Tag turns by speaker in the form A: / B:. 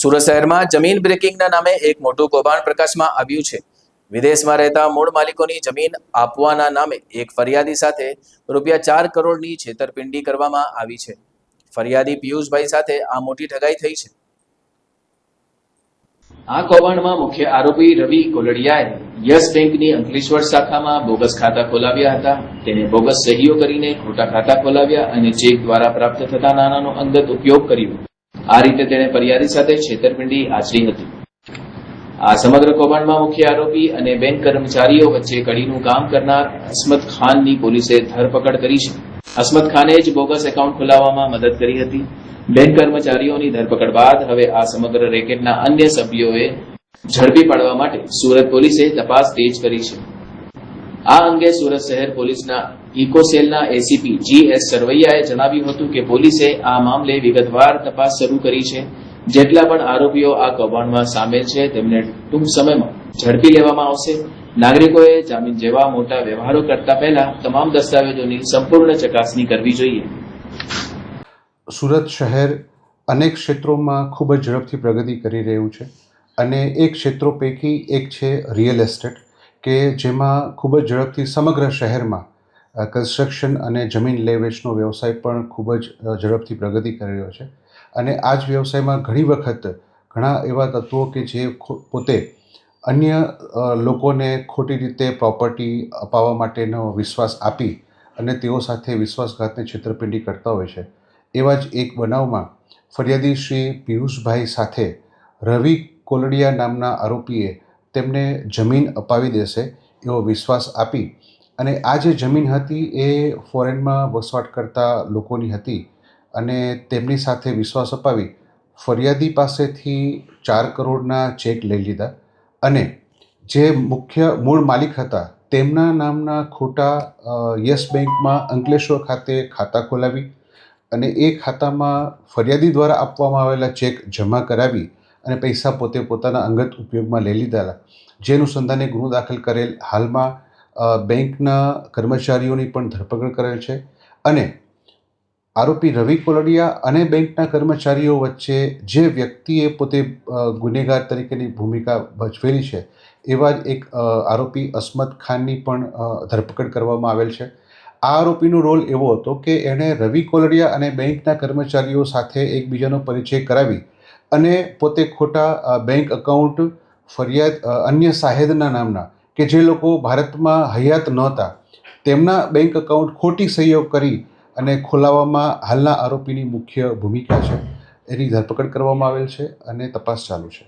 A: સુરત શહેરમાં જમીન બ્રેકિંગના નામે એક મોટું કૌભાંડ પ્રકાશમાં આવ્યું છે। વિદેશમાં રહેતા મૂળ માલિકોની જમીન આપવાના નામે એક ફરિયાદી સાથે ₹4 કરોડની છેતરપિંડી કરવામાં આવી છે। ફરિયાદી પિયુષભાઈ સાથે આ મોટી ઠગાઈ થઈ છે। આ કૌભાંડમાં મુખ્ય આરોપી રવિ કોલડિયાએ યસ બેંકની અંકલેશ્વર શાખામાં બોગસ ખાતા ખોલાવ્યા હતા। તેને બોગસ સહીઓ કરીને ખોટા ખાતા ખોલાવ્યા અને ચેક દ્વારા પ્રાપ્ત થતા નાણાંનો અંગત ઉપયોગ કર્યો। આ રીતે તેણે ફરિયાદી સાથે છેતરપિંડી આચરી હતી। આ સમગ્ર કૌભાંડમાં મુખ્ય આરોપી અને બેંક કર્મચારીઓ વચ્ચે કડીનું કામ કરનાર અસમત ખાનની પોલીસે ધરપકડ કરી છે। અસમત ખાને જ બોગસ એકાઉન્ટ ખોલાવવામાં મદદ કરી હતી। બેંક કર્મચારીઓની ધરપકડ બાદ હવે આ સમગ્ર રેકેટના અન્ય સભ્યોએ ઝડપી પાડવા માટે સુરત પોલીસે તપાસ તેજ કરી છે। આ અંગે સુરત શહેર પોલીસના ઇકોસેલના એસીપી GS સરવૈયાએ જણાવ્યું હતું કે પોલીસે આ મામલે વિગતવાર તપાસ શરૂ કરી છે। જેટલા પણ આરોપીઓ આ કૌભાંડમાં સામેલ છે તેમને ટૂંક સમયમાં ઝડપી લેવામાં આવશે। નાગરિકોએ જામીન જેવા મોટા વ્યવહારો કરતા પહેલા તમામ દસ્તાવેજોની સંપૂર્ણ ચકાસણી કરવી જોઈએ।
B: સુરત શહેર અનેક ક્ષેત્રોમાં ખૂબ જ ઝડપથી પ્રગતિ કરી રહ્યું છે અને એ ક્ષેત્રો પૈકી એક છે રિયલ એસ્ટેટ, કે જેમાં ખૂબ જ ઝડપથી સમગ્ર શહેરમાં કન્સ્ટ્રક્શન અને જમીન લે વેચનો વ્યવસાય પણ ખૂબ જ ઝડપથી પ્રગતિ કરી રહ્યો છે। અને આ જ વ્યવસાયમાં ઘણી વખત ઘણા એવા તત્વો કે જે પોતે અન્ય લોકોને ખોટી રીતે પ્રોપર્ટી અપાવવા માટેનો વિશ્વાસ આપી અને તેઓ સાથે વિશ્વાસઘાતને છેતરપિંડી કરતા હોય છે। એવા જ એક બનાવમાં ફરિયાદી શ્રી પિયુષભાઈ સાથે રવિ કોલડિયા નામના આરોપીએ તેમને જમીન અપાવી દેશે એવો વિશ્વાસ આપી અને આ જે જમીન હતી એ ફોરેનમાં વસવાટ કરતા લોકોની હતી અને તેમની સાથે વિશ્વાસ અપાવી ફરિયાદી પાસેથી 4 કરોડના ચેક લઈ લીધા અને જે મુખ્ય મૂળ માલિક હતા તેમના નામના ખોટા યસ બેંકમાં અંકલેશ્વર ખાતે ખાતા ખોલાવી અને એ ખાતામાં ફરિયાદી દ્વારા આપવામાં આવેલા ચેક જમા કરાવી અને પૈસા પોતે પોતાના અંગત ઉપયોગમાં લઈ લીધેલા। જે અનુસંધાને ગુનો દાખલ કરેલ હાલમાં બેંકના કર્મચારીઓની પણ ધરપકડ કરેલ છે અને આરોપી રવિ કોલડિયા અને બેંકના કર્મચારીઓ વચ્ચે જે વ્યક્તિએ પોતે ગુનેગાર તરીકેની ભૂમિકા ભજવેલી છે એવા જ એક આરોપી અસમત ખાનની પણ ધરપકડ કરવામાં આવેલ છે। આ આરોપીનો રોલ એવો હતો કે એણે રવિ કોલડિયા અને બેંકના કર્મચારીઓ સાથે એકબીજાનો પરિચય કરાવી અને પોતે ખોટા બેંક અકાઉન્ટ અન્ય શાહેદના નામના કે જે લોકો ભારતમાં હયાત નહોતા તેમના બેંક અકાઉન્ટ ખોટી સહીઓ કરી અને ખોલાવવામાં હાલના આરોપીની મુખ્ય ભૂમિકા છે। એની ધરપકડ કરવામાં આવેલ છે અને તપાસ ચાલુ છે।